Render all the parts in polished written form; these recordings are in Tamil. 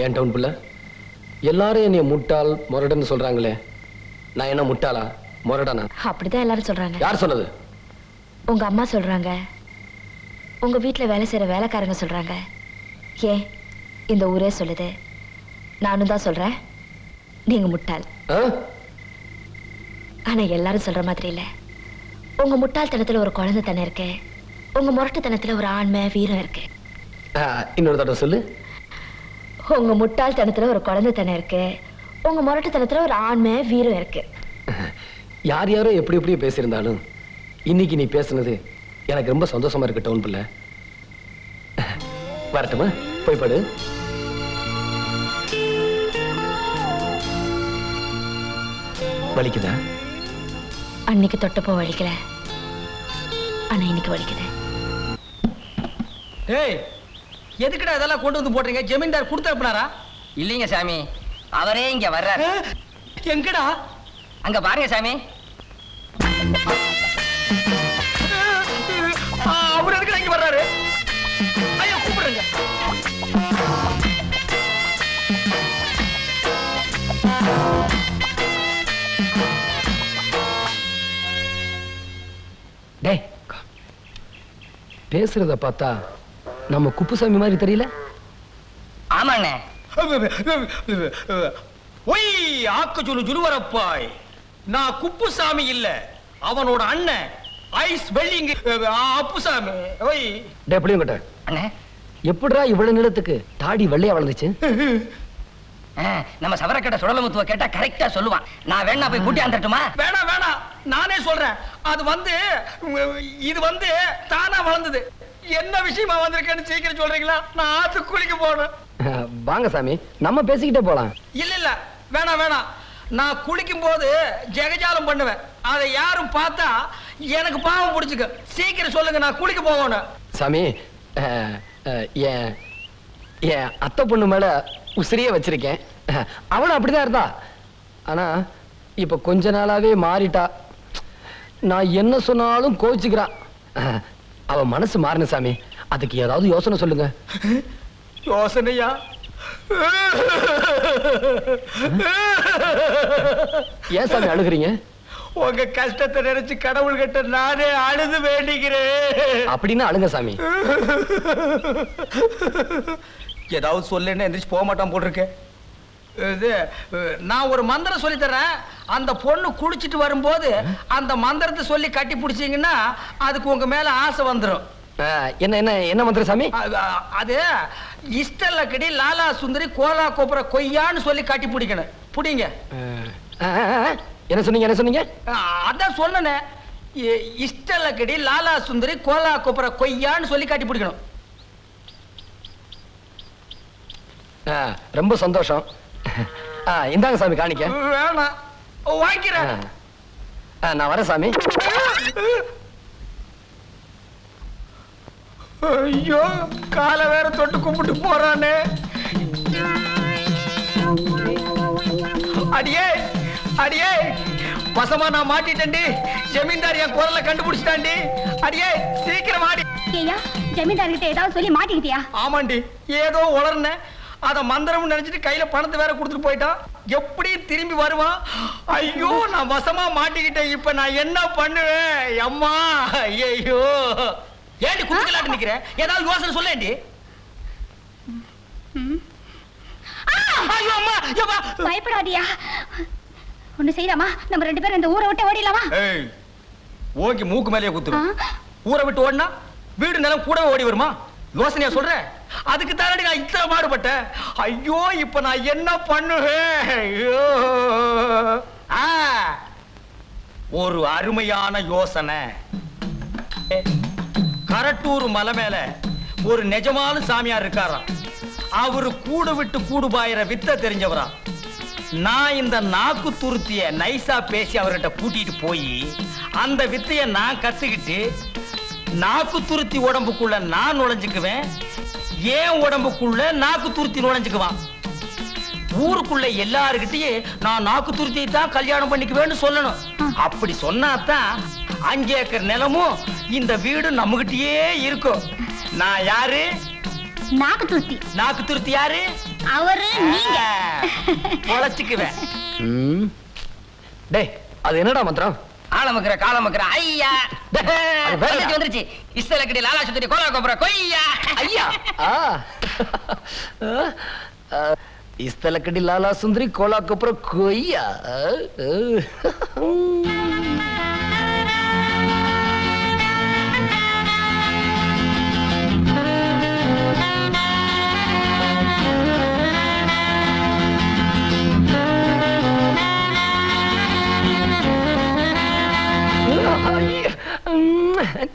ஏன் டவுன் புள்ள எல்லாரும் என்னைய முட்டாள் முரடன்னு சொல்றாங்களே, நான் என்ன முட்டாளா முரடனா? அப்படிதான் எல்லாரும் சொல்றாங்க. யார் சொன்னது? உங்க அம்மா சொல்றாங்க, உங்க வீட்டுல வேலை செய்யற வேலைக்காரங்க சொல்றாங்க, ஏன் இந்த ஊரே சொல்லுது. நானும் தான் சொல்றேன், நீங்க முட்டாள். ஆனா எல்லாரும் சொல்ற மாதிரி இல்ல. உங்க முட்டாள்தனத்துல ஒரு குழந்தைத்தனம் இருக்கு, உங்க முரட்டுத்தனத்துல ஒரு ஆண்மை வீரம் இருக்கு. இன்னொரு தடவை சொல்லு. உங்க முட்டாள்தனத்துல ஒரு குழந்தைத்தனம் இருக்கு, உங்க முரட்டுத்தனத்துல ஒரு ஆண்மை வீரம் இருக்கு. யார் யாரோ எப்படி எப்படியோ பேசியிருந்தாலும் இன்னைக்கு நீ பேசுனது எனக்கு ரொம்ப சந்தோஷமா இருக்கு டவுன் பிள்ளை. வரட்டுமா? போய் படு. வலிக்குதா? அன்னைக்கு தொட்டப்போ வலிக்கல, ஆனா இன்னைக்கு வலிக்குது. ஏய், எதுக்குடா இதெல்லாம் கொண்டு வந்து போடுறீங்க? ஜமீன்தார் கொடுத்து அனுப்புனாரா? இல்லைங்க சாமி, அவரே இங்க வர்றாரு. எங்கடா? அங்க பாருங்க சாமி. அவர் எதுக்குடா இங்க வர்றாரு? ஐயா கூப்பிடுங்க. டேய், பேசுறத பார்த்தா நம்ம குப்புசாமி மாதிரி தெரியல? ஆமாண்ணே. ஒய் ஆக்க சொல்லு ஜுருவரப்பாய். நான் குப்புசாமி இல்ல, அவனோட அண்ணன் ஐஸ் வெல்லிங் அப்புசாமி. ஒய் டேய் புளியங்கட்ட அண்ணே, எப்படிடா இவ்வளவு நிலத்துக்கு தாடி வெள்ளையா வளர்ந்துச்சு? நம்ம சவரக்கட்ட சுடலமுத்துவ கேட்டா கரெக்டா சொல்லுவான். நான் வேணா போய் கூட்டி வந்துட்டுமா? வேணாம் வேணாம், நானே சொல்றேன். இது வந்து தானா வளர்ந்தது. என்ன விஷயமா வந்திருக்கேன்னு சீக்கிரம் சொல்றீங்களா? நான் ஆத்து குளிக்க போனேன். வாங்க சாமி, நம்ம பேசிக்கிட்டே போலாம். இல்ல இல்ல, வேணாம் வேணாம். நான் குளிக்கும் போது ஜெகஜாலம் பண்ணுவேன். அதை யாரும் பார்த்தா எனக்கு பாவம் பிடிச்சுக்க. சீக்கிரம் சொல்லுங்க, நான் குளிக்க போகணும். சாமி, என் அத்தை பொண்ணு மேல உசிரியே வச்சிருக்கேன். அவளும் அப்படிதான் இருந்தா, ஆனா இப்ப கொஞ்ச நாளாவே மாறிட்டா. நான் என்ன சொன்னாலும் கோச்சுக்கிறான். அவ மனசு மாறின சாமி, அதுக்கு ஏதாவது யோசனை சொல்லுங்க. யோசனையா? ஏன் சாமி அழுகுறீங்க? உங்க கஷ்டத்தை நினைச்சு கடவுள் கிட்ட நானே அழுது வேண்டிக்கிறேன். அப்படின்னா அழுங்க சாமி. ஏதாவது சொல்லுன்னு எந்திரிச்சு போக மாட்டான் போட்டிருக்கேன். இது நான் ஒரு மந்திரம் சொல்லி தரேன். அந்த பொண்ணு குடிச்சிட்டு வரும்போது அந்த மந்திரத்தை சொல்லி கட்டி பிடிச்சீங்கன்னா அதுக்கு உங்க மேல ஆசை வந்துடும். என்ன என்ன என்ன மந்திரம் சாமி? அது இஷ்டலக்கடி லாலா சுந்தரி கோலா கோபுர கொய்யான்னு சொல்லி கட்டி பிடிக்கணும். புடிங்க. என்ன சொன்னீங்க? என்ன சொன்னீங்க? அதான் சொன்னேன். இஷ்டலக்கடி லாலா சுந்தரி கோலா கோபுர கொய்யான்னு சொல்லி கட்டி பிடிக்கணும். ரொம்ப சந்தோஷம். இந்தாங்க சாமி காணிக்க. வேணாம், வாங்கிக்கிறேன். நான் வரேன் சாமி. ஐயோ, காலை வேற தொட்டு கும்பிட்டு போறானே. அடியே அடியே, வசமா நான் மாட்டிட்டேன்டி. ஜமீன்தார் என் குரலை கண்டுபிடிச்சிட்டாண்டி. அடியே சீக்கிரம் ஆடி. ஏயா, ஜமீன்தார்கிட்ட ஏதாவது சொல்லி மாட்டிக்கிட்டியா? ஆமாண்டி, ஏதோ உளர்ன. அத மந்திரம் நினைச்சிட்டு கையில பணத்தை வேற கொடுத்துட்டு போயிட்டான். எப்படி திரும்பி வருவான்? ஐயோ, நான் வசமா மாட்டிக்கிட்டேன். இப்ப நான் என்ன பண்ணுவேன்? அம்மா, ஐயோ. ஏண்டி குடுக்கலாட்டு நிக்கிற? ஏதாவது யோசனை சொல்லேண்டி. ஐயோ அம்மா, யப்பா. பயப்படாதியா. ஒண்ணு செய்யலாமா? நம்ம ரெண்டு பேரும் இந்த ஊரை விட்டு ஓடிடலாமா? ஏய், ஓங்கி மூக்கு மேலேயே குத்துரு. ஊரை விட்டு ஓடினா வீடு நிலம் கூட ஓடி வருமா? யோசனையா சொல்ற? அதுக்கு தானடி நான் இத்தனை மாடுபட்டேன். ஐயோ, இப்ப நான் என்ன பண்ணுவேன்? ஐயோ, ஒரு அருமையான யோசனை. கரட்டூர் மலை மேல ஒரு நிஜமான சாமியார் இருக்காராம். அவரு கூடு விட்டு கூடு பாயிர வித்த தெரிஞ்சவரா. நான் இந்த நாக்கு துருத்திய நைசா பேசி அவர்கிட்ட கூட்டிட்டு போய் அந்த வித்தைய நான் கத்துக்கிட்டு நாக்கு துருத்தி உடம்புக்குள்ள நான் நுழைஞ்சுக்குவேன், ஏன் உடம்புக்குள்ள நாக்கு துருத்தி நுழைஞ்சுக்குவான். ஊருக்குள்ள எல்லாருக்கிட்டயே நான் நாக்கு துருத்தியை தான் கல்யாணம் பண்ணிக்குவேன்னு சொல்லணும். அப்படி சொன்னாதான் 5 ஏக்கர் நிலமும் இந்த வீடு நம்மகிட்டயே இருக்கும். நான் யாரு? நாக்கு துருத்தி. நாக்கு துருத்தி யாரு? அவரு நீங்க. பொழைச்சுக்குவேன். டேய் அது என்னடா மந்திரம்? ஆலமக்குற காலமக்குற ஐயா அது வேறடா. வந்துருச்சு வந்துருச்சு. இஸ்தலக்கடி லாலா சுந்தரி கோலா கோபுர கொய்யா ஐயா இஸ்தலக்கடி லாலா சுந்தரி கோலாக்கு அப்புறம் கொய்யா.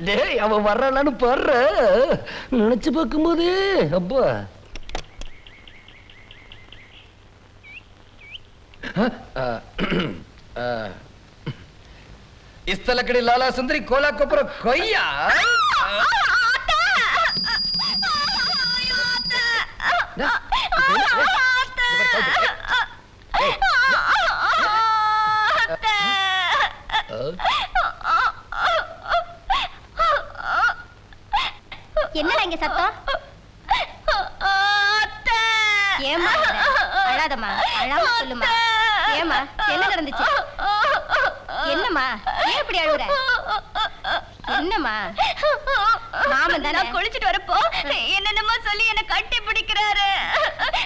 டேய் அவன் வர்றான்னு பாடுற நினைச்சு பார்க்கும்போது அப்பா இஸ்தலக்கடி லாலா சுந்தரி கோலாக்கு அப்புறம் கொய்யா. என்னடா இங்க சத்தம்? ஏமா அழாதம்மா, அழாம சொல்லுமா. ஏமா என்ன நடந்துச்சு? என்னம்மா ஏன் இப்படி அழுகுற? என்னம்மா? மாமன் தானே குளிச்சிட்டு வரப்போ என்னென்னமோ சொல்லி என்ன கட்டி பிடிக்கிறாரு.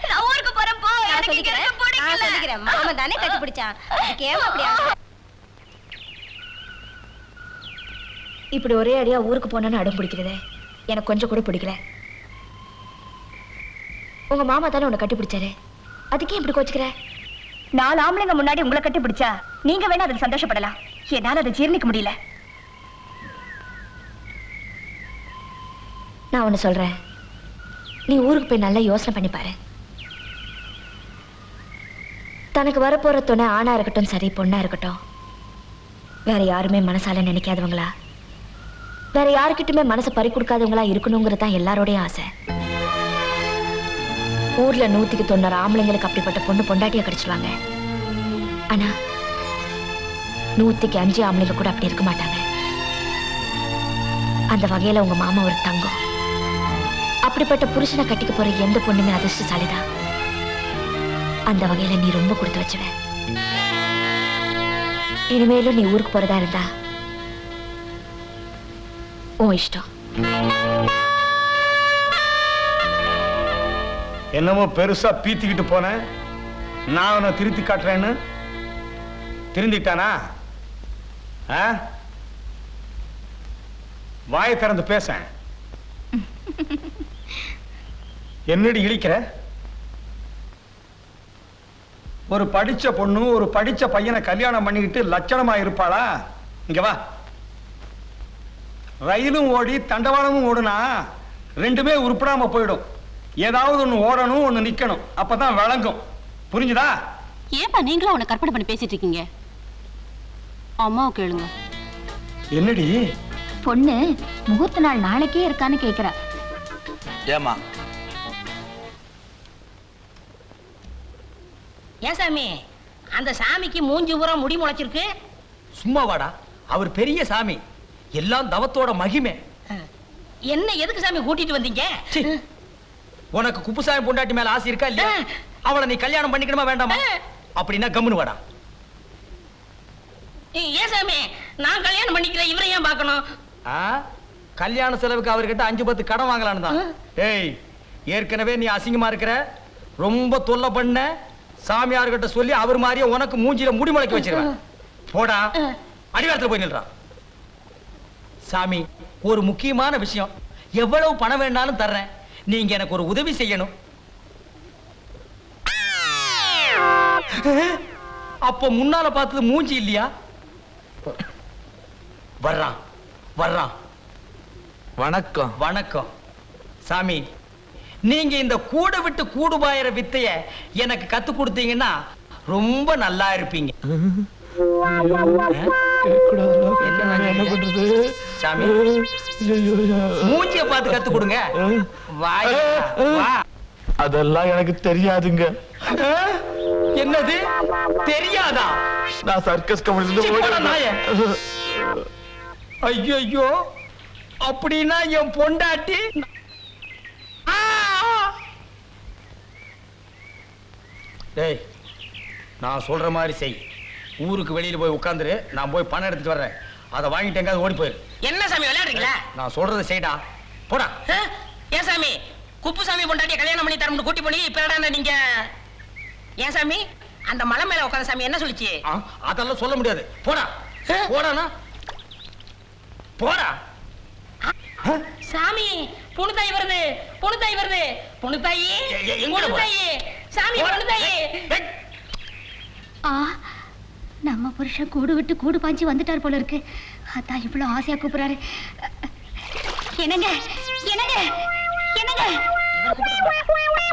நான் ஊருக்கு போறப்போ நான் சொல்லிக்கிறேன். மாமன் தானே கட்டி பிடிச்சான். அதுக்கு ஏமா அப்படி அழுகுற? இப்படி ஒரே அடியா ஊருக்கு போனான்னு அடம் பிடிக்கிறதே எனக்கு கொஞ்சம் கூட பிடிக்கல. உங்க மாமா தானே உன்னை கட்டி பிடிச்சாரு, அதுக்கே இப்படி கோச்சுக்கிற? 4 ஆம்பளைங்க முன்னாடி உங்களை கட்டி பிடிச்சா நீங்க வேணா அதுக்கு சந்தோஷப்படலாம். என்னால அதை ஜீர்ணிக்க முடியல. நான் ஒண்ணு சொல்றேன், நீ ஊருக்கு போய் நல்லா யோசனை பண்ணி பாரு. தனக்கு வரப்போற துணை ஆணா இருக்கட்டும் சரி, பொண்ணா இருக்கட்டும், வேற யாருமே மனசால நினைக்காதவங்களா, வேற யாருக்கிட்டுமே மனசை பறி கொடுக்காதவங்களா இருக்கணுங்கிறது தான் எல்லாரோடைய ஆசை. ஊர்ல 190 ஆம்பளைங்களுக்கு அப்படிப்பட்ட பொண்ணு பொண்டாட்டியா கிடைச்சிருவாங்க. ஆனா 105 ஆம்பளைங்க கூட அப்படி இருக்க மாட்டாங்க. அந்த வகையில உங்க மாமா ஒரு தங்கம். அப்படிப்பட்ட புருஷனை கட்டிக்க போற எந்த பொண்ணுமே அதிர்ஷ்டசாலிதான். அந்த வகையில நீ ரொம்ப கொடுத்து வச்சுவ. இனிமேலும் நீ ஊருக்கு போறதா இருந்தா உன் இஷ்டம். என்னமோ பெருசா பீத்திக்கிட்டு போனேன், நான் அவனை திருத்தி காட்டுறேன்னு திருந்திட்டானா? வாயை திறந்து பேச. என்னடி இழிக்கிற? ஒரு படிச்ச பொண்ணு ஒரு படிச்ச பையனை கல்யாணம் பண்ணிக்கிட்டு லட்சணமா இருப்பாளா? இங்க வா. ரயிலும் ஓடி தண்டவாளமும் ஓடுனா ரெண்டுமே உருப்படாம போயிடும். ஏதாவது ஒண்ணு ஓடணும், ஒண்ணு நிக்கணும், அப்பதான் விளங்கும். புரிஞ்சுதா? ஏப்பா நீங்களும் அவனை கற்பனை பண்ணி பேசிட்டு இருக்கீங்க? அம்மாவை கேளுங்க. என்னடி பொண்ணு முகூர்த்த நாள் நாளைக்கே இருக்கான்னு கேக்குறா. ஏமா ஏன் சாமி, அந்த சாமிக்கு மூஞ்சி பூரா முடி முளைச்சிருக்கு? சும்மா வாடா, அவர் பெரிய சாமி, எல்லாம் தவத்தோட மகிமை. என்ன எதுக்கு சாமி கூட்டிட்டு வந்தீங்க? உனக்கு குப்புசாமி பொண்டாட்டி மேல ஆசை இருக்கா இல்லையா? அவளை நீ கல்யாணம் பண்ணிக்கணுமா வேண்டாமா? அப்படின்னா கம்முனு வாடா. ஏன் சாமி, நான் கல்யாணம் பண்ணிக்கிறேன், இவரை ஏன் பார்க்கணும்? கல்யாண செலவுக்கு அவர்கிட்ட 5-10 கடன் வாங்கலான்னு தான். ஏய், ஏற்கனவே நீ அசிங்கமா இருக்கிற, ரொம்ப தொல்லை பண்ண, சாமியார்கிட்ட சொல்லி அவர் மாதிரியே உனக்கு மூஞ்சில முடி முளைக்க வச்சிருவேன். போடா, அடிவாரத்துல போய் நில்றா. சாமி, ஒரு முக்கியமான விஷயம், எவ்வளவு பணம் வேணாலும் தர்றேன், நீங்க எனக்கு ஒரு உதவி செய்யணும். அப்ப முன்னால பார்த்தது மூஞ்சி இல்லையா? வர்றான் வர்றான். வணக்கம். வணக்கம் சாமி, நீங்க இந்த கூட விட்டு கூடு பாயிற வித்தைய எனக்கு கத்து கொடுத்தீங்கன்னா ரொம்ப நல்லா இருப்பீங்க. என்ன பண்றது சாமி, மூஞ்சிய பார்த்து கத்து கொடுங்க. வாய் வா. அதெல்லாம் எனக்கு தெரியாதுங்க. என்னது தெரியாதா? நான் சர்க்கஸ் கம்பெனில இருந்து ஐயோ, அப்படின்னா என் பொண்டாட்டி ஆ! டேய் நான் சொல்ற மாதிரி செய். ஊருக்கு வெளியில போய் உட்காந்துரு, நான் போய் பணம் எடுத்துட்டு வர்றேன். அதை வாங்கிட்டு எங்காவது ஓடி போயிரு. என்ன சாமி விளையாடுறீங்களா? நான் சொல்றதை செய்டா. போடா. ஏன் சாமி குப்புசாமி பொண்டாட்டிய கல்யாணம் பண்ணி தரமுன்னு கூட்டி பண்ணி இப்ப என்னடா நீங்க? ஏன் சாமி அந்த மலை மேல உட்கார்ந்த சாமி என்ன சொல்லுச்சு? அதெல்லாம் சொல்ல முடியாது. போடா. போடானா போடா. சாமி புணுத்தாய் வருது, புணுத்தாய் வருது, புணுத்தாயி, புணுத்தாயி, சாமி புணுத்தாயி. நம்ம புருஷன் கூடு விட்டு கூடு பாஞ்சு வந்துட்டார் போல இருக்கு. அதான் இவ்வளவு ஆசையா கூப்பிடுறாரு. என்னங்க என்னங்க என்னங்க?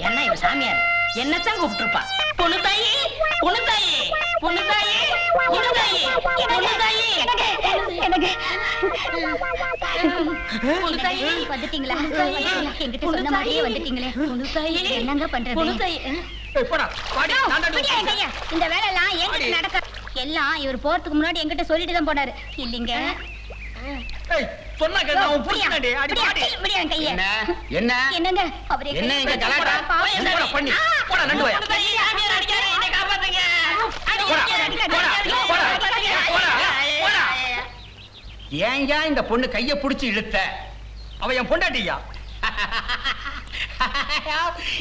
என்ன இவ சாமியார் என்னத்தான் கூப்பிட்டுருப்பா? புணுத்தாயி, புணுத்தாயி, புணுத்தாயி, புணுத்தாயி, புணுத்தாயி, புணுத்தாயி வந்துட்டீங்களா? என்கிட்ட சொன்ன மாதிரியே வந்துட்டீங்களே. புணுத்தாயி என்னங்க பண்றது? புணுத்தாயி போடா. வாடி. இந்த வேலை எல்லாம் என்கிட்ட நடக்க எல்லாம் இவர் போறதுக்கு முன்னாடி என்கிட்ட சொல்லிட்டு தான் போனாரு. இல்லீங்க சொன்னா கேளு, அவன் புடிச்சானே. அடி பாடி. என்ன என்ன என்னங்க அவரே என்ன இங்க கலாட்டா? போடா பண்ணி. போடா நண்டு வயா. சாமியார் அடிக்காத, என்னை காப்பாத்துங்க. ஏங்க இந்த பொண்ணு கைய புடிச்சு இழுத்த? அவ என் பொண்டாட்டியா?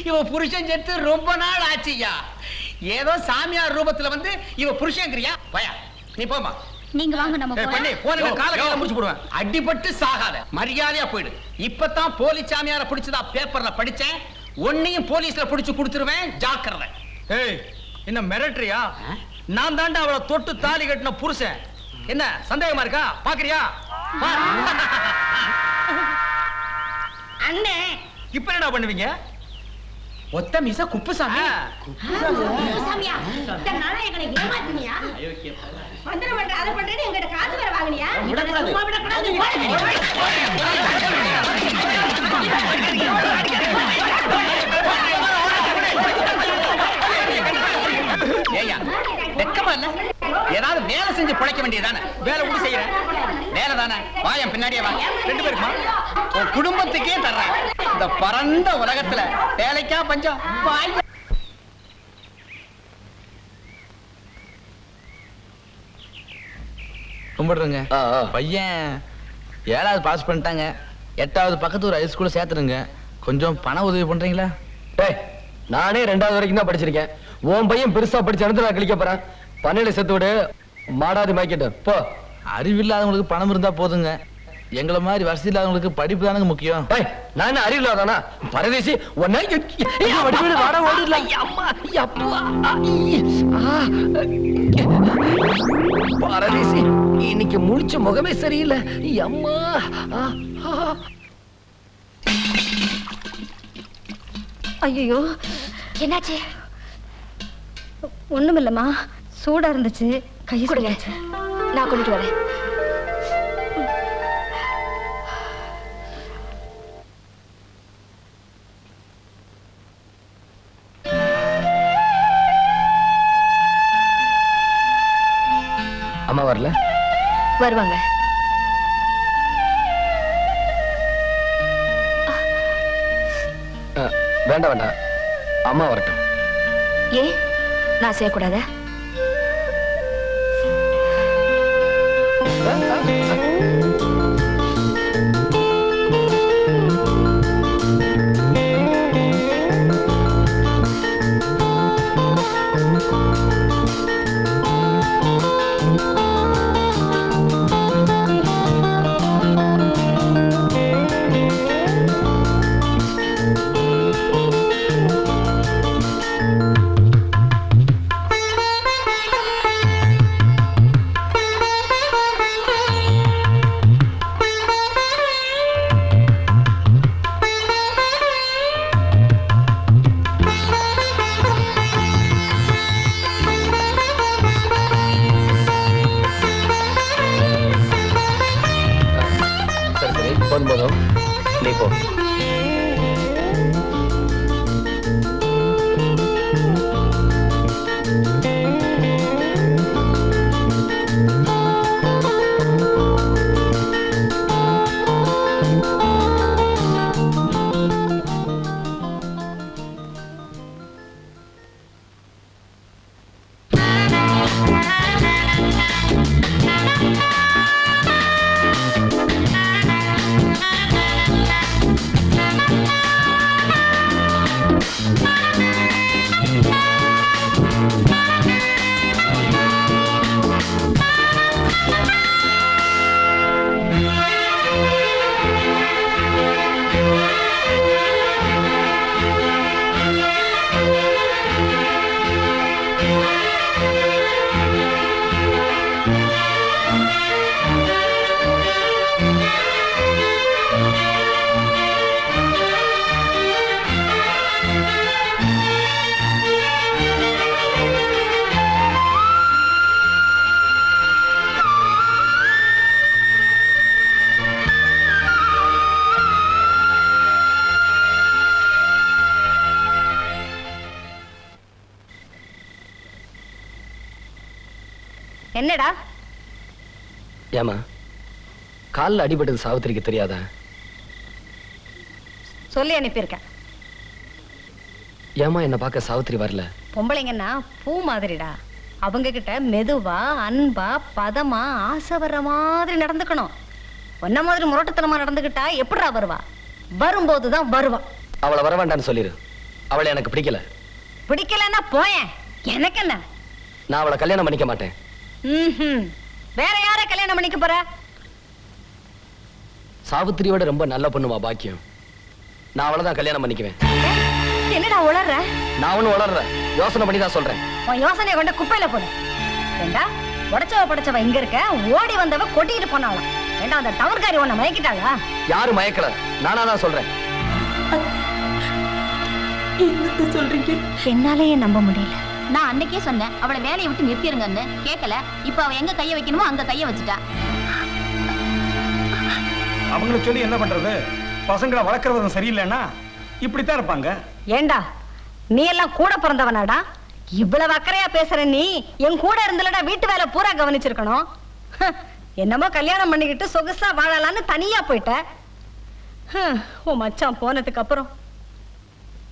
இவ புருஷன் செத்து ரொம்ப நாள் ஆச்சுயா. ஏதோ சாமியார் ரூபத்துல வந்து இவ புருஷன்ங்கறியா? பயா நீ போமா. நீங்க வாங்க நம்ம பண்ணி போன கால கையில முடிச்சு போடுவேன். அடிபட்டு சாகாத, மரியாதையா போயிடு. இப்பதான் போலீஸ் சாமியார பிடிச்சதா பேப்பர்ல படிச்சேன். ஒன்னையும் போலீஸ்ல பிடிச்சு கொடுத்துருவேன், ஜாக்கிரதை. ஏய் என்ன மிரட்டறியா? நான் தாண்டா அவளை தொட்டு தாலி கட்டின புருஷன். என்ன சந்தேகமா இருக்கா? பாக்குறியா? அண்ணே இப்ப என்னடா பண்ணுவீங்க? ஒத்த மிச குப்புசாமி. சாமியா இந்த நாளையங்களை ஏமாத்துனியா? மந்திரம் பண்ற அத பண்றேன்னு என்கிட்ட காசு வேற வாங்குனியா? சும்மா விடக்கூடாது. ஏய்யா வெக்கமா இல்ல? ஏதாவது வேலை செஞ்சு பிழைக்க வேண்டியதானே? வேலை கூட செய்யறேன். வேலை தானே? வாயன் பின்னாடியே வா. 2 பேருக்குமா? உன் குடும்பத்துக்கே தர்றேன். இந்த பரந்த உலகத்துல வேலைக்கா பஞ்சம்? வாய். கும்பிடுறேங்க. பையன் 7வது பாஸ் பண்ணிட்டாங்க. 8வது பக்கத்து ஒரு ஹைஸ்கூல்ல சேர்த்துருங்க. கொஞ்சம் பண உதவி பண்றீங்களா? டேய் நானே 2வது வரைக்கும் தான் படிச்சிருக்கேன். உன் பையன் பெருசா படிச்ச இடத்துல நான் கிளிக்க போறேன். பண்ணையில செத்து விடு, மாடாதி மாய்க்கிட்டு போ. அறிவில்லாதவங்களுக்கு பணம் இருந்தா போதுங்க. எங்களை மாதிரி வசதி இல்லாதவங்களுக்கு படிப்பு தானுங்க முக்கியம். டேய் நான் என்ன அறிவில்லாதானா? பரதேசி உன்னை வடிவேலு வாட ஓடிடல. அம்மா அப்பா பரதேசி இன்னைக்கு முழிச்ச முகமே சரியில்லை. அம்மா ஐயோ என்னாச்சு? ஒண்ணுமில்லம்மா, சூடா இருந்துச்சு, கை கொடுங்க, நான் கொண்டுட்டு வரேன். அம்மா வரல? வருவாங்க. வேண்டாம் வேண்டாம், அம்மா வரட்டும். ஏன் நான் செய்யக்கூடாதா? போதும் நீ போ. என்னடா? ஏமா காலில் அடிபட்டது சாவித்திரிக்கு தெரியாதா? சொல்லி அனுப்பியிருக்கேன். ஏமா என்ன பார்க்க சாவித்திரி வரல? பொம்பளைங்கன்னா பூ மாதிரிடா. அவங்க கிட்ட மெதுவா அன்பா பதமா ஆசை வர்ற மாதிரி நடந்துக்கணும். ஒன்ன மாதிரி முரட்டுத்தனமா நடந்துக்கிட்டா எப்படிடா வருவா? வரும்போதுதான் வருவா. அவளை வர வேண்டான்னு சொல்லிரு. அவளை எனக்கு பிடிக்கல. பிடிக்கலன்னா போயேன், எனக்கு என்ன? நான் அவளை கல்யாணம் பண்ணிக்க மாட்டேன். வேற யார கல்யாணம் பண்ணிக்க போற? சாவித்திரியோட ரொம்ப நல்ல பொண்ணுமா பாக்கியம். நான் அவளை தான் கல்யாணம் பண்ணிக்குவேன். என்னடா உளர்ற? நான் ஒண்ணு உளர்ற, யோசனை பண்ணி தான் சொல்றேன். உன் யோசனையை கொண்டு குப்பையில போடு. ஏண்டா உடைச்சவ படைச்சவ இங்க இருக்க, ஓடி வந்தவ கொட்டிட்டு போனாலும் ஏண்டா அந்த டவுன்காரி உன்னை மயக்கிட்டாளா? யாரு மயக்கல, நானா தான் சொல்றேன். சொல்றீங்க? என்னாலேயே நம்ப முடியல. நான் அன்னைக்கே சொன்னேன் அவளை வேலையை விட்டு நிறுத்திருங்கன்னு. கேட்கல. இப்ப அவ எங்க கைய வைக்கணுமோ அங்க கைய வச்சுட்டா. அவங்கள சொல்லி என்ன பண்றது? பசங்களை வளர்க்கறது சரியில்லைன்னா இப்படித்தான் இருப்பாங்க. ஏண்டா நீ எல்லாம் கூட பிறந்தவனாடா? இவ்வளவு அக்கறையா பேசுற நீ என் கூட இருந்தலடா வீட்டு வேலை பூரா கவனிச்சிருக்கணும். என்னமோ கல்யாணம் பண்ணிக்கிட்டு சொகுசா வாழலான்னு தனியா போயிட்ட. உன் மச்சான் போனதுக்கு அப்புறம்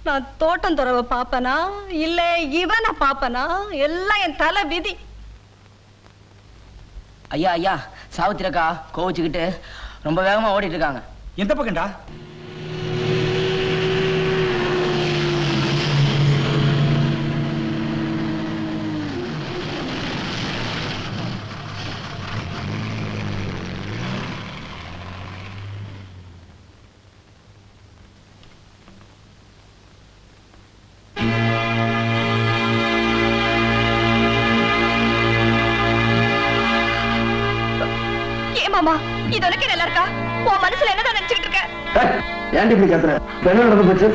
நான் தோட்டம் துறவை பாப்பனா இல்ல இவனை பாப்பனா எல்லாம் என் தலை விதி. ஐயா ஐயா, சாவித்திரக்கா கோவிச்சுக்கிட்டு ரொம்ப வேகமா ஓடிட்டு இருக்காங்க. எந்த பக்கம்டா? மாமா இது உனக்கு நல்லா இருக்கா? உன் மனசுல என்னதான் நினைச்சிட்டு இருக்க? ஏன்டி இப்படி கத்துற? என்ன நடந்து போச்சு?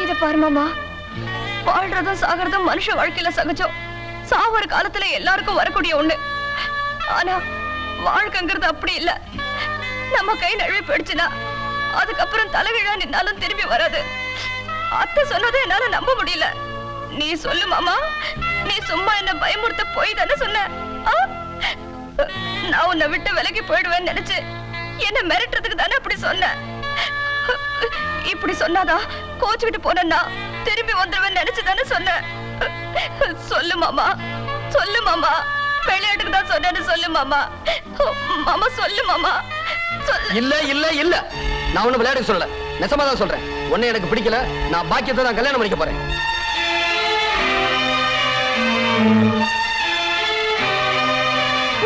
இத பாரு மாமா, வாழ்றதும் சாகிறதும் மனுஷ வாழ்க்கையில சகஜம். சாவர காலத்துல எல்லாருக்கும் வரக்கூடிய ஒண்ணு. ஆனா வாழ்க்கைங்கிறது அப்படி இல்ல. நம்ம கை நழுவி போயிடுச்சுன்னா அதுக்கப்புறம் தலைகீழா நின்னாலும் திரும்பி வராது. அத்தை சொன்னதை என்னால நம்ப முடியல. நீ சொல்லு மாமா, நீ சும்மா என்ன பயமுறுத்த போய் தானே சொன்ன? நான் உன்னை விட்டு விலகி போயிடுவேன்னு நினைச்சு என்ன மிரட்டுறதுக்கு தானே அப்படி சொன்ன. இப்படி சொன்னாதான் கோச்சுக்கிட்டு போனா திரும்பி வந்துருவேன்னு நினைச்சு தானே சொன்ன. சொல்லு மாமா, சொல்லு மாமா, விளையாட்டுக்கு தான் சொன்னேன்னு சொல்லு மாமா. மாமா சொல்லு மாமா, சொல்லு. இல்ல இல்ல இல்ல, நான் ஒண்ணு விளையாட சொல்லல, நெசமா தான் சொல்றேன். உன்னை எனக்கு பிடிக்கல. நான் பாக்கியத்தை தான் கல்யாணம் பண்ணிக்க போறேன்.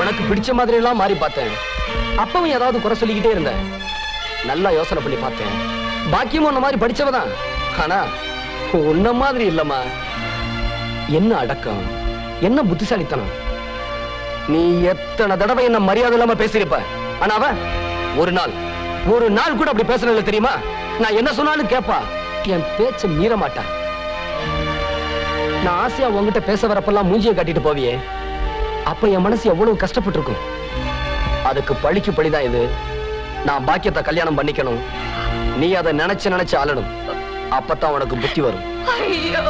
உனக்கு பிடிச்ச மாதிரி எல்லாம் மாறி பார்த்தேன். அப்பவும் ஏதாவது குறை சொல்லிக்கிட்டே இருந்தேன். நல்லா யோசனை பண்ணி பார்த்தேன். பாக்கியமும் உன்ன மாதிரி படிச்சவதான். ஆனா உன்ன மாதிரி இல்லம்மா. என்ன அடக்கம், என்ன புத்திசாலித்தனம். நீ எத்தனை தடவை என்ன மரியாதை இல்லாம பேசியிருப்ப. ஆனா அவ ஒரு நாள் கூட அப்படி பேசல தெரியுமா? நான் என்ன சொன்னாலும் கேப்பா, என் பேச்ச மீற மாட்டா. நான் ஆசையா உங்ககிட்ட பேச வரப்பெல்லாம் மூஞ்சியை காட்டிட்டு போவியே, அப்ப என் மனசு எவ்வளவு கஷ்டப்பட்டு இருக்கும். அதுக்கு பழிக்கு பழிதான் இது. நான் பாக்கியத்தை கல்யாணம் பண்ணிக்கணும். நீ அதை நினைச்சு ஆளணும். அப்பதான் உனக்கு புத்தி வரும். ஐயோ,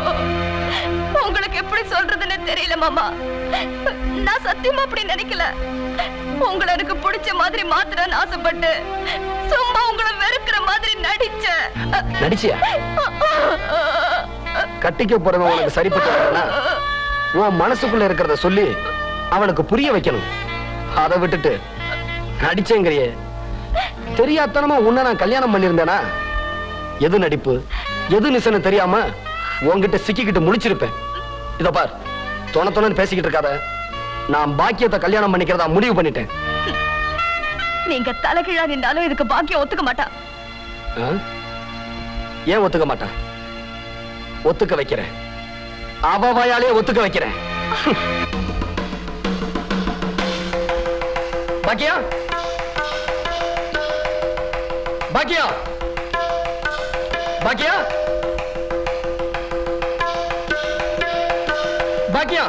உங்களுக்கு எப்படி சொல்றதுன்னு தெரியல மாமா. நான் சத்தியமா அப்படி நினைக்கல. உங்களை எனக்கு பிடிச்ச மாதிரி மாத்திரன்னு ஆசைப்பட்டு சும்மா உங்களை வெறுக்கிற மாதிரி நடிச்சியா? கட்டிக்க போறவன் உனக்கு சரிப்பட்டு உன் மனசுக்குள்ள இருக்கிறத சொல்லி அவனுக்கு புரிய வைக்கணும். அதை விட்டுட்டு நடிச்சேங்கிறியே. தெரியாதனமா உன்னை நான் கல்யாணம் பண்ணிருந்தேனா எது நடிப்பு எது நிசன்னு தெரியாம உன்கிட்ட சிக்கிக்கிட்டு முழிச்சிருப்பேன். இத பார், தொண பேசிக்கிட்டு இருக்காத. நான் பாக்கியத்தை கல்யாணம் பண்ணிக்கிறதா முடிவு பண்ணிட்டேன். நீங்க தலைகீழா நின்னாலும் இதுக்கு பாக்கியம் ஒத்துக்க மாட்டா. ஏன் ஒத்துக்க மாட்டா? ஒத்துக்க வைக்கிறேன். அவ வாயாலே ஒத்துக்க வைக்கிறேன். பாக்கியா, பாக்கியா, பாக்கியா, பாக்கியா.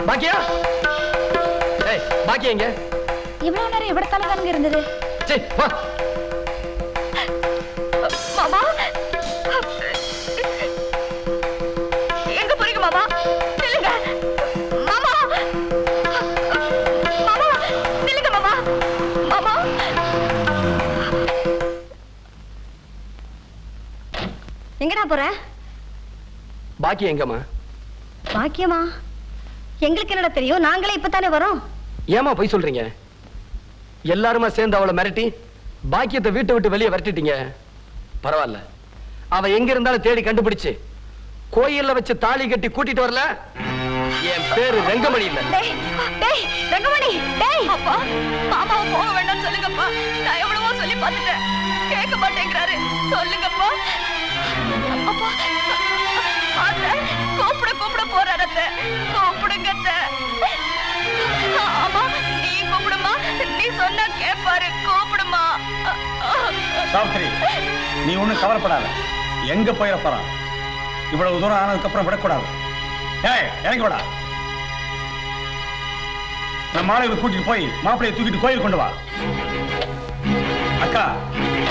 பாக்கியா, ஏய் பாக்கியா எங்க? இவ்வளவு நேரம் எவ்வளவு தலைவருங்க இருந்தது? சரி வா. மாமா, எங்கடா போற? பாக்கியம் எங்கம்மா? பாக்கியமா? எங்களுக்கு என்னடா தெரியும், நாங்களே இப்பதானே வரோம். ஏமா போய் சொல்றீங்க? எல்லாருமா சேர்ந்து அவளை மிரட்டி பாக்கியத்தை வீட்டை விட்டு வெளியே விரட்டிட்டீங்க. பரவாயில்ல, அவ எங்க இருந்தாலும் தேடி கண்டுபிடிச்சு கோயில்ல வச்சு தாலி கட்டி கூட்டிட்டு வரல. என் பேரு ரங்கமணி இல்ல. டேய் ரங்கமணி, டேய் அப்பா, மாமாவை போக வேண்டாம்னு சொல்லுங்கப்பா. நான் எவ்வளவோ சொல்லி பார்த்துட்டேன், கேட்க மாட்டேங்கிறாரு. சொல்லுங்கப்பா. அப்பா அத்தை, கூப்பிட போறாரு. அத்தை கூப்பிடுங்க. அத்தை ஆமா, நீ கூப்பிடுமா. நீ சொன்னா கேட்பாரு. கூப்பிடுமா. சாவித்திரி, நீ ஒண்ணும் கவலைப்படாத. எங்க போயிட போறான்? இவ்வளவு தூரம் ஆனதுக்கு அப்புறம் விடக்கூடாது. ஏய், இறங்கி விடா. நம்ம மாலையை கூட்டிட்டு போய் மாப்பிள்ளையை தூக்கிட்டு கோயில் கொண்டு வா. அக்கா,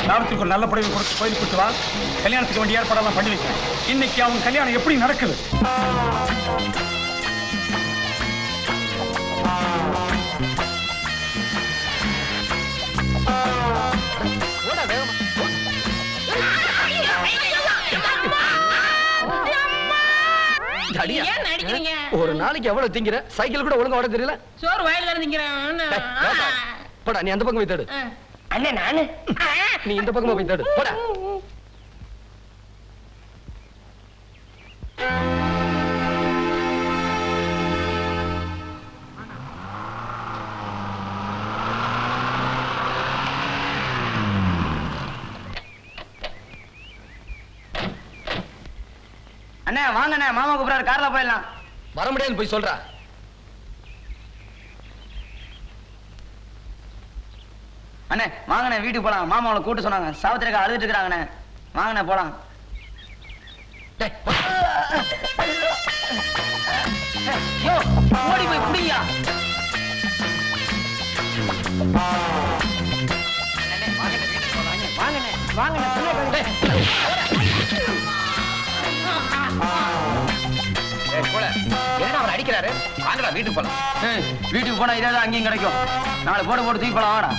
சாவித்திரிக்கு ஒரு நல்ல புடவை கொடுத்து கோயில் கூட்டு வா. கல்யாணத்துக்கு வேண்டிய ஏற்பாடெல்லாம் பண்ணி வைக்கிறேன். இன்னைக்கு அவங்க கல்யாணம் எப்படி நடக்குது? ஏன் நடிக்கிறீங்க? ஒரு நாளைக்கு எவ்வளவு திங்கிற? சைக்கிள் கூட ஒழுங்கா ஓட தெரியல. சோறு வாயில தானே திங்கிறேன். போடா, நீ அந்த பக்கம் போய் தேடு. அண்ணே நானு நீ இந்த பக்கமா போய் தேடு. போடா. அண்ணே வாங்கண்ணே, மாமா கூப்பிடாரு, கார்ல போயிடலாம். வர முடியாதுன்னு போய் சொல்றா. அண்ணே வாங்கண்ணே, வீட்டுக்கு போலாம். மாமா அவளை கூட்டு சொன்னாங்க. சாவித்திரிக்கா அழுதுட்டு இருக்கிறாங்கண்ணே. வாங்கண்ணே போலாம். யோ, ஓடி போய் குடியா. வாங்கண்ணே வாங்கண்ணே. ஏன்னா அவர் அடிக்கிறாரு. வாங்கடா, வீட்டுக்கு போலாம். வீட்டுக்கு போனா இதாவது அங்கேயும் கிடைக்கும். நாளை போட்டு தூக்கி போலாம். வாடா.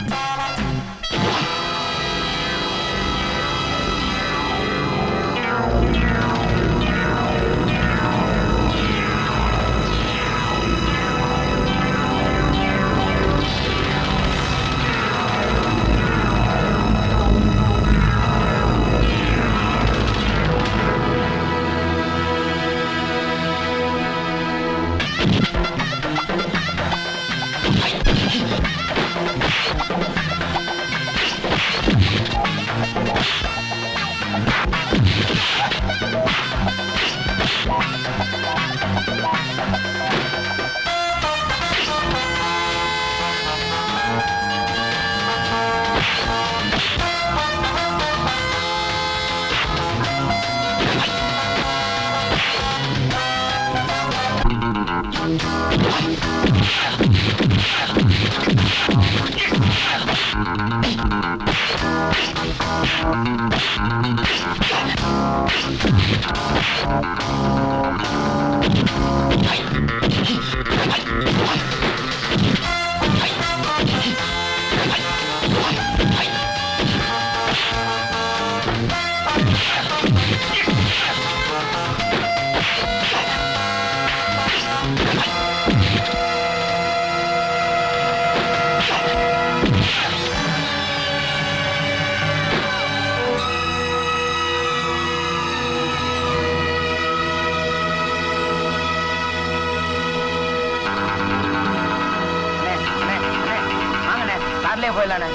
போயிடலானே.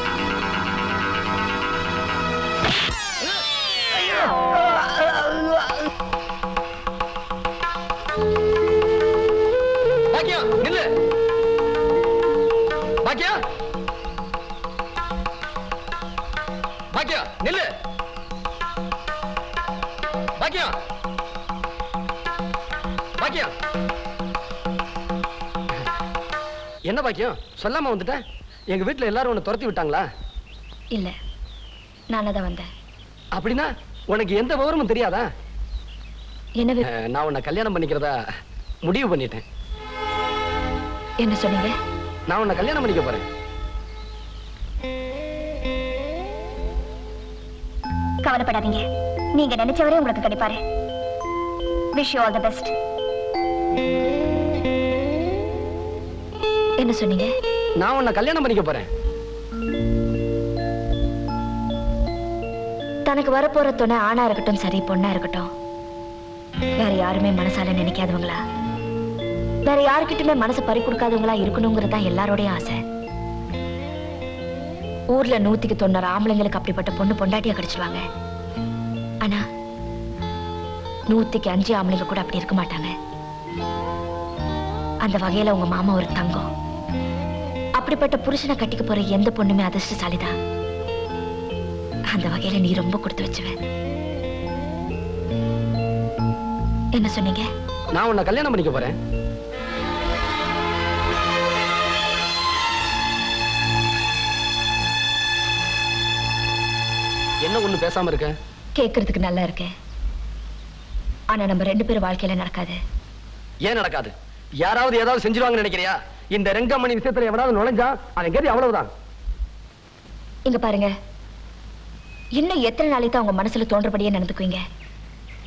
பாக்கியம் நில்லு. பாக்கியம், பாக்கியம் நில்லு. பாக்கியம், பாக்கியம். என்ன பாக்கியம், சொல்லாம வந்துட்ட? எங்க வீட்டுல எல்லாரும் உன்னை துரத்தி விட்டாங்களா? இல்ல, நானே தான் வந்தேன். அப்படின்னா உனக்கு எந்த விவரமும் தெரியாதா? என்ன நான் உன்னை கல்யாணம் பண்ணிக்கிறதா முடிவு பண்ணிட்டேன். என்ன சொன்னீங்க? நான் உன்னை கல்யாணம் பண்ணிக்க போறேன். கவலைப்படாதீங்க, நீங்க நினைச்சவரே உங்களுக்கு கிடைப்பாரு. Wish you all the best. என்ன சொன்னீங்க? நான் உன்னை கல்யாணம் பண்ணிக்க போறேன். தனக்கு வரப்போற துணை ஆணா இருக்கட்டும் சரி, பொண்ணா இருக்கட்டும், வேற யாருமே மனசால நினைக்காதவங்களா, வேற யாருக்கிட்டுமே மனசு பறி கொடுக்காதவங்களா இருக்கணுங்கிறதா எல்லாரோடையும் ஆசை. ஊர்ல 190 ஆம்பளைங்களுக்கு அப்படிப்பட்ட பொண்ணு பொண்டாட்டியா கிடைச்சிருவாங்க. ஆனா 105 ஆம்பளைங்க கூட அப்படி இருக்க மாட்டாங்க. அந்த வகையில உங்க மாமா ஒரு தங்கம். அப்படிப்பட்ட புருஷனை கட்டிக்க போற எந்த பொண்ணுமே அதிர்ஷ்டசாலிதான். அந்த வகையில நீ ரொம்ப கொடுத்து வச்சுவ. என்ன சொன்னீங்க? நான் உன்னை கல்யாணம் பண்ணிக்க போறேன். என்ன ஒண்ணு பேசாம இருக்க? கேட்கறதுக்கு நல்லா இருக்கு. ஆனா நம்ம 2 பேரும் வாழ்க்கையில நடக்காது. ஏன் நடக்காது? யாராவது ஏதாவது செஞ்சிருவாங்கன்னு நினைக்கிறியா? இந்த ரெங்கமணி விஷயத்துல எவனாவது நுழைஞ்சா அவன் கேட்டு அவ்வளவுதான். இங்க பாருங்க, இன்னும் எத்தனை நாளைக்கு தான் உங்க மனசுல தோன்றபடியே நடந்துக்குவீங்க?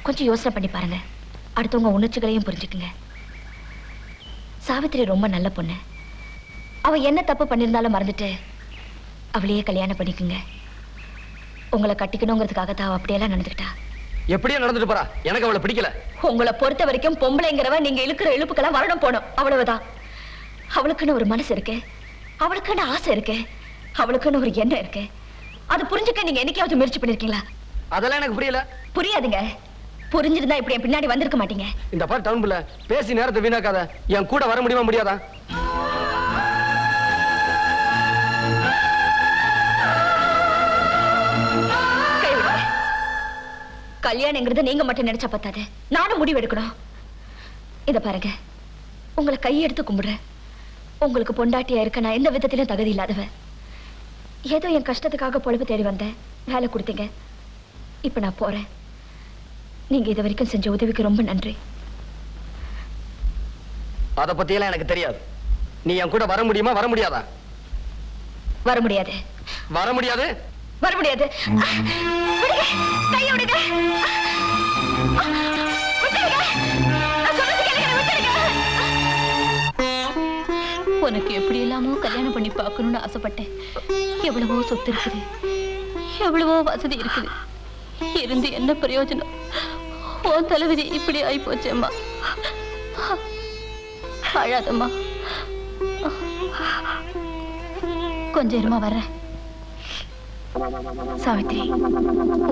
கொஞ்சம் யோசனை பண்ணி பாருங்க. அடுத்தவங்க உணர்ச்சிகளையும் புரிஞ்சுக்குங்க. சாவித்திரி ரொம்ப நல்ல பொண்ணு. அவ என்ன தப்பு பண்ணிருந்தாலும் மறந்துட்டு அவளையே கல்யாணம் பண்ணிக்குங்க. உங்களை கட்டிக்கணுங்கிறதுக்காகத்தான் அவ அப்படியெல்லாம் நடந்துக்கிட்டா. எப்படியே நடந்துட்டு போறா, எனக்கு அவளை பிடிக்கல. உங்களை பொறுத்த வரைக்கும் பொம்பளைங்கிறவ நீங்க இழுக்கிற இழுப்புக்கெல்லாம் வரணும் போனோம், அவ்வளவுதான். அவளுக்குன்னு ஒரு மனசு இருக்கு, அவளுக்குன்னு ஆசை இருக்கு, அவளுக்குன்னு ஒரு எண்ணம் இருக்கு. அது புரிஞ்சுக்க நீங்க என்னைக்காவது முயற்சி பண்ணிருக்கீங்களா? அதெல்லாம் எனக்கு புரியல. புரியாதுங்க. புரிஞ்சிருந்தா இப்படி என் பின்னாடி வந்திருக்க மாட்டீங்க. இந்த பார் டவுன் புள்ள, பேசி நேரத்தை வீணாக்காத. என் கூட வர முடியுமா முடியாதா? கல்யாணங்கிறது நீங்க மட்டும் நினைச்சா பத்தாது, நானும் முடிவு எடுக்கணும். இத பாருங்க, உங்களை கையெடுத்து கும்பிடுறேன். உங்களுக்கு பொண்டாட்டியா இருக்க நான் எந்த விதத்திலும் தகுதி இல்லாதவ. ஏதோ என் கஷ்டத்துக்காக பொழப்பு தேடி வந்தேன், வேலை கொடுத்தீங்க. இப்ப நான் போறேன். நீங்க இது வரைக்கும் செஞ்ச உதவிக்கு ரொம்ப நன்றி. அத பத்தியெல்லாம் எனக்கு தெரியாது. நீ என் கூட வர முடியுமா வர முடியாதா? வர முடியாது. வர முடியாது? வர முடியாது. விடுங்க, கையை விடுங்க. விட்டுடுங்க. நான் சொல்றது கேளுங்க, விட்டுடுங்க. உனக்கு எப்படி எல்லாமோ கல்யாணம் பண்ணி பார்க்கணும்னு ஆசைப்பட்டேன். எவ்வளவோ சொத்து இருக்குது, எவ்வளவோ வசதி இருக்குது. இருந்து என்ன பிரயோஜனம்? உன் தலைவிதி இப்படி ஆகி போச்சேம்மா. அழாதம்மா, கொஞ்சம் இருமா வர்றேன். சாவித்திரி,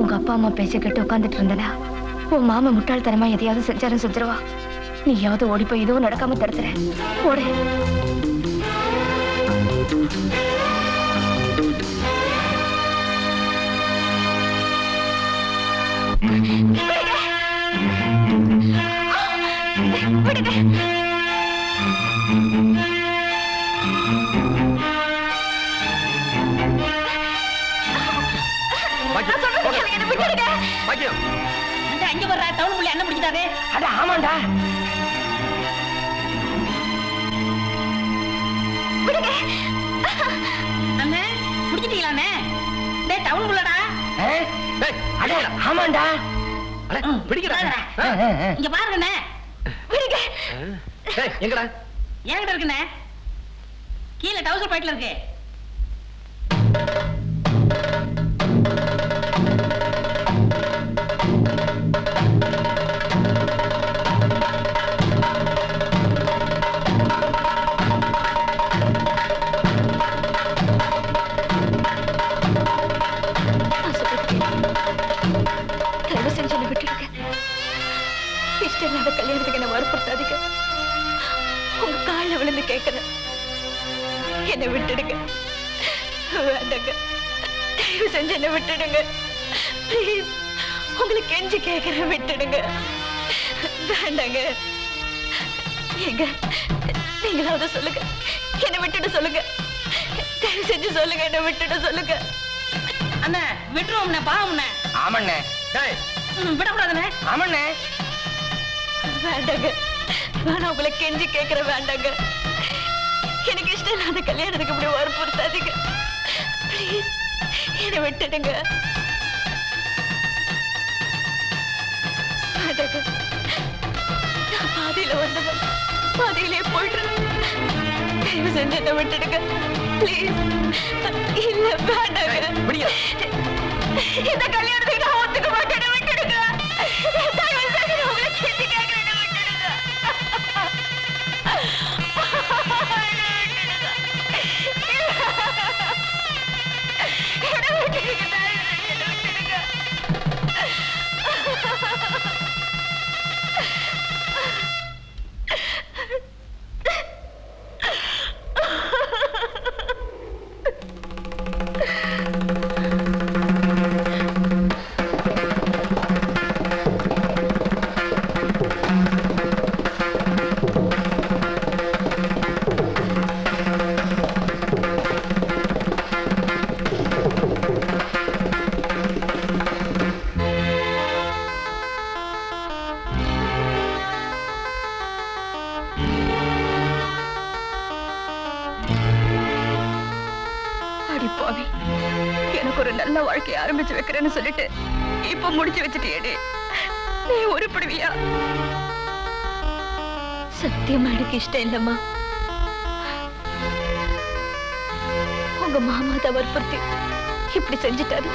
உங்க அப்பா அம்மா பேச்ச கேட்டு உட்காந்துட்டு இருந்தனா உன் மாமா முட்டாள்தனமா எதையாவது செஞ்சாலும் செஞ்சிருவா. நீயாவது ஓடி போய் எதுவும் நடக்காம தடுத்துற. ஓடு. அங்க வர்ற டவுன் புள்ளி என்ன பிடிச்சாரு? அட ஆமாண்டா. அண்ணே பிடிச்சிட்டீங்களா? அண்ணே டேய் டவுன் புள்ளடா. அட ஆமாண்டா. அட பிடிக்கடா. இங்க பாருங்கண்ணே. டேய் எங்கடா? என்கிட்ட இருக்குண்ணே, கீழே டவுசர் பாக்கெட்ல இருக்கு. தயவு செஞ்சு என்னை விட்டுடுங்க. இஷ்டம் இல்லாத கல்யாணத்துக்கு என்ன வற்புறுத்தாதீங்க. உங்க காலில் விழுந்து கேட்கிறேன், என்னை விட்டுடுங்க. வேண்டாங்க, தயவு செஞ்சு என்னை விட்டுடுங்க. ப்ளீஸ், உங்களுக்கு கெஞ்சி கேட்கிறேன், விட்டுடுங்க. வேண்டாங்க. எங்க நீங்களாவது சொல்லுங்க, என்னை விட்டுட்டு சொல்லுங்க. தயவு செஞ்சு சொல்லுங்க, என்னை விட்டுட்டு சொல்லுங்க. அண்ணே விட்டுருவோம்ண்ணே, பாவம்ண்ணே. ஆமாண்ணே. டேய் விடக்கூடாதுண்ணே. ஆமாண்ணே. வேண்டாங்க, நான் உங்களை கெஞ்சி கேட்கிறேன், வேண்டாங்க. எனக்கு இஷ்டம் இல்லாத கல்யாணத்துக்கு இப்படி வற்புறுத்தாதீங்க. ப்ளீஸ், என்னை விட்டுடுங்க. விட்டுடுங்க. நான் பாதியில வந்தவன் பாதியிலே போயிடுறேன். தயவு செஞ்சு என்ன விட்டுடுங்க ப்ளீஸ். இல்ல வேண்டாங்க. இந்த கல்யாணத்துக்கு நான் ஒத்துக்க மாட்டேன்னு விட்டுடுங்க. தயவு செஞ்சு உங்களை கேட்டு கேட்கிறேன்னு விட்டுடுங்க. என்ன விட்டுடுங்க. அடிப்பாவி, எனக்கு ஒரு நல்ல வாழ்க்கையை ஆரம்பிச்சு வைக்கிறேன்னு சொல்லிட்டு இப்ப முடிச்சு வச்சுட்டேடி. நீ உருப்படுவியா? சத்தியமா எனக்கு இஷ்டம் இல்லம்மா. உங்க மாமா தான் வற்புறுத்தி இப்படி செஞ்சுட்டாரு.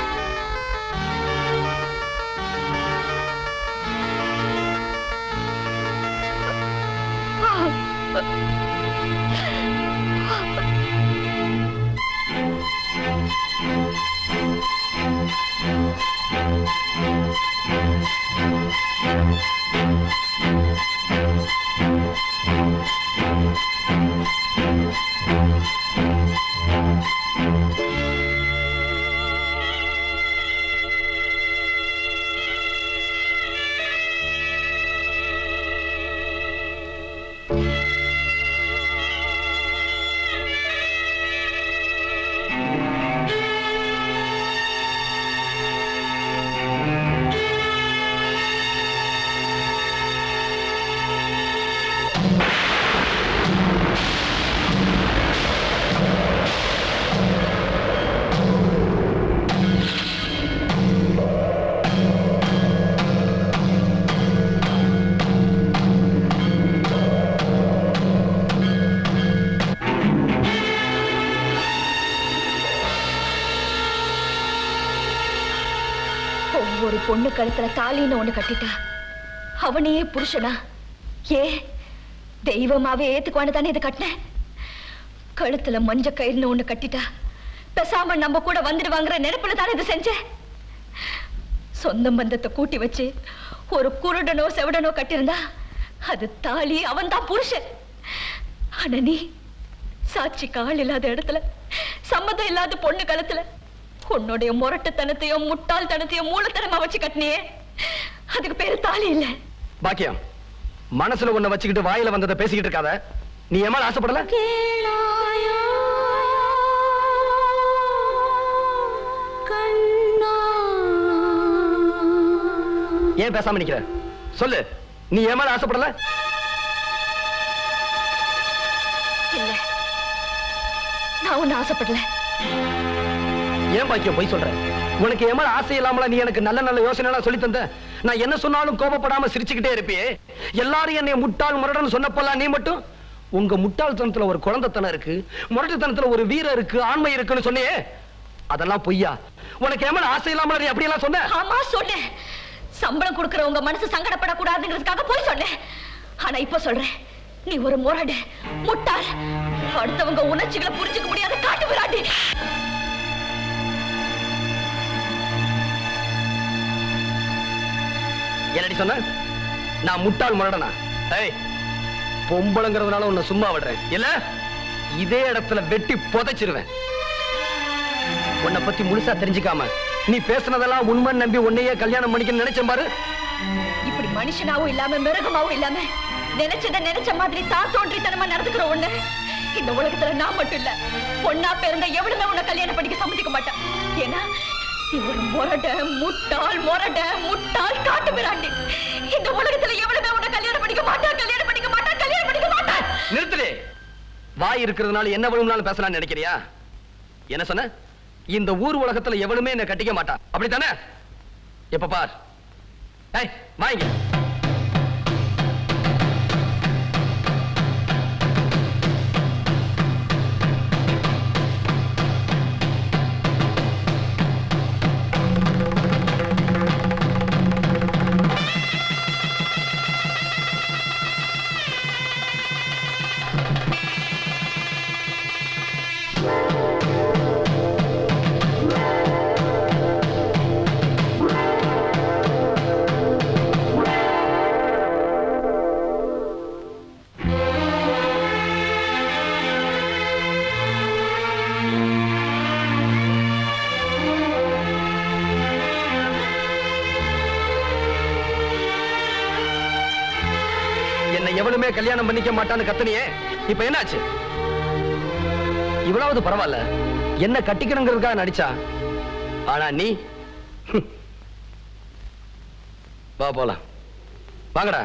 ஒவ்வொரு பொண்ணு கழுத்துல தாலின்னு ஒண்ணு கட்டிட்டா அவனையே புருஷனா? ஏ தெய்வமாவே ஏத்துக்குவான்னு தானே இதை கட்டினேன். கழுத்துல மஞ்ச கயிறுன்னு ஒண்ணு கட்டிட்டா பேசாம நம்ம கூட வந்துடுவாங்கிற நினைப்புல தானே இதை செஞ்சேன். சொந்த பந்தத்தை கூட்டி வச்சு ஒரு குருடனோ செவடனோ கட்டியிருந்தா அது தாலி, அவன் தான் புருஷன். ஆனா நீ சாட்சிக்கு ஆள் இல்லாத இடத்துல, சம்மதம் இல்லாத பொண்ணு கழுத்துல உன்னுடைய முரட்டுத்தனத்தையும் முட்டாள்தனத்தையும் மூலத்தனமா வச்சு கட்டினியே, அதுக்கு பேரு தாலி இல்ல. பாக்கியம், மனசுல ஒண்ண வச்சுக்கிட்டு வாயில வந்ததை பேசிக்கிட்டு இருக்காத. நீ ஏமால ஆசைப்படல? ஏன் பேசாம நிக்கிற? சொல்லு, நீ ஏமால ஆசைப்படல? இல்ல, நான் ஒண்ணு ஆசைப்படல. ஏன் பாக்கியம் போய் சொல்ற? உனக்கு ஏமால ஆசை இல்லாமல நீ எனக்கு நல்ல நல்ல யோசனை எல்லாம் சொல்லி தந்த. நான் என்ன சொன்னாலும் கோபப்படாம சிரிச்சுக்கிட்டே இருப்பியே. எல்லாரும் என்னை முட்டாள் முரடன் சொன்னப்பெல்லாம் நீ மட்டும் உங்க முட்டாள்தனத்துல ஒரு குழந்தைத்தனம் இருக்கு, முரட்டுத்தனத்துல ஒரு வீரம் இருக்கு, ஆண்மை இருக்குன்னு சொன்னியே, அதெல்லாம் பொய்யா? உனக்கு ஏமால ஆசை இல்லாமல நீ அப்படி எல்லாம் சொன்ன? ஆமா சொன்னேன். சம்பளம் கொடுக்கிற உங்க மனசு சங்கடப்படக்கூடாதுங்கிறதுக்காக போய் சொன்னேன். ஆனா இப்ப சொல்றேன், நீ ஒரு முரடு, முட்டாள், அடுத்தவங்க உணர்ச்சிகளை புரிஞ்சுக்க முடியாத காட்டு விராட்டி. என்னடி சொன்ன? நான் முட்டாள் முரடனா? ஏய், பொம்பளைங்கிறதுனால உன்னை சும்மா விடுறேன் இல்ல? இதே இடத்துல வெட்டி புதைச்சிருவேன். உன்னை பத்தி முழுசா தெரிஞ்சுக்காம நீ பேசுனதெல்லாம் உண்மை நம்பி உன்னையே கல்யாணம் பண்ணிக்கணும்னு நினைச்சேன் பாரு. இப்படி மனுஷனாவும் இல்லாம மிருகமாவும் இல்லாம நினைச்சத நினைச்ச மாதிரி தான் தோன்றித்தனமா நடந்துக்கிற ஒண்ணு இந்த உலகத்துல நான் மட்டும் இல்ல, பொண்ணா பிறந்த எவ்வளவுமே உன்னை கல்யாணம் பண்ணிக்க சம்மதிக்க மாட்டேன். ஏன்னா நீ ஒரு முரட, முட்டாள், முரட, முட்டாள், காட்டு மிராண்டி. இந்த உலகத்துல எவ்வளவுமே உன்னை கல்யாணம் பண்ணிக்க மாட்டான், கல்யாணம் பண்ணிக்க மாட்டான், கல்யாணம் பண்ணிக்க மாட்டான். நிறுத்துலே. வாய் இருக்கிறதுனால என்ன வேணும்னாலும் பேசலாம்னு நினைக்கிறியா? என்ன சொன்ன? இந்த ஊர் உலகத்துல எவனுமே என்ன கட்டிக்க மாட்டான், அப்படித்தானே? எப்ப பார், ஏய் வாங்க. எவளுமே கல்யாணம் பண்ணிக்க மாட்டான்னு கத்தனியே இப்ப என்னாச்சு? இவ்வளவு பரவாயில்ல, என்ன கட்டிக்கணுங்கிறதுக்காக நடிச்சா. ஆனா நீ வா போலாம், வாங்கடா.